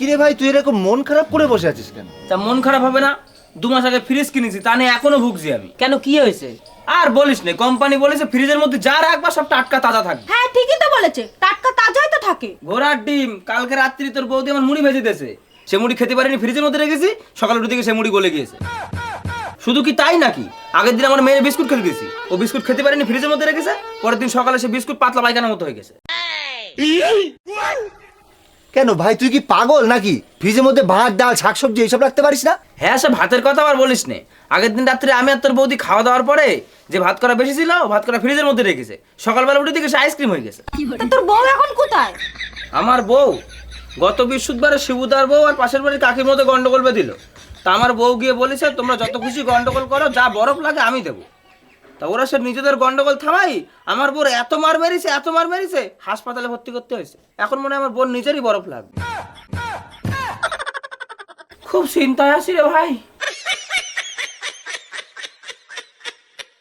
কিরে ভাই, তুই এরকম মন খারাপ করে বসে আছিস কেন? তা মন খারাপ হবে না? 2 মাস আগে ফ্রিজ কিনেছি, তা নিয়ে এখনো ভুগছি আমি। কেন, কি হয়েছে? আর বলিস না, কোম্পানি বলেছে ফ্রিজের মধ্যে যা রাখবা সব টাটকা তাজা থাকবে। হ্যাঁ ঠিকই তো বলেছে, টাটকা তাজাই তো থাকে। ঘোড়ার ডিম কালকে রাত্রি তোর বৌদি আমার মুড়ি ভেজে দিয়েছে, সে মুড়ি খেতে পারিনি, ফ্রিজের মধ্যে রেখেছি, সকালে উঠে দেখি সে মুড়ি গলে গিয়েছে। শুধু কি তাই নাকি, আগের দিন আমার মেয়ের বিস্কুট খেতে দিয়েছি, ও বিস্কুট খেতে পারেনি, ফ্রিজের মধ্যে রেখেছে, পরের দিন সকালে সে বিস্কুট পাতলা পায়খানার মতো হয়ে গেছে। কেন ভাই, তুই কি পাগল নাকি? ফ্রিজের মধ্যে ভাত, ডাল, শাকসবজি এইসব রাখতে পারিস না? হ্যাঁ, সে ভাতের কথা আবার বলিস নে। আগের দিন রাত্রে আমি আর তোর বৌদি খাওয়া দাওয়ার পরে যে ভাত করা বেশি ছিল, ভাত করা ফ্রিজের মধ্যে রেখেছে, সকালবেলা উঠে দেখে সে আইসক্রিম হয়ে গেছে। তা তোর বউ এখন কোথায়? আমার বউ গত বৃহস্পতিবারে শিবুদার বউ আর পাশের বাড়ির কাকির মধ্যে গন্ডগোল বেঁধিল। তা আমার বউ গিয়ে বলেছে, তোমরা যত খুশি গন্ডগোল করো, যা বরফ লাগে আমি দেবো। তা ওরা সে নিজেদের গন্ডগোল থামাই আমার বোর এত মার মেরেছে, হাসপাতালে ভর্তি করতে হয়েছে। এখন মনে হয় আমার বোন নিজেরই বরফ লাগবে। খুব চিন্তায় আছি রে ভাই।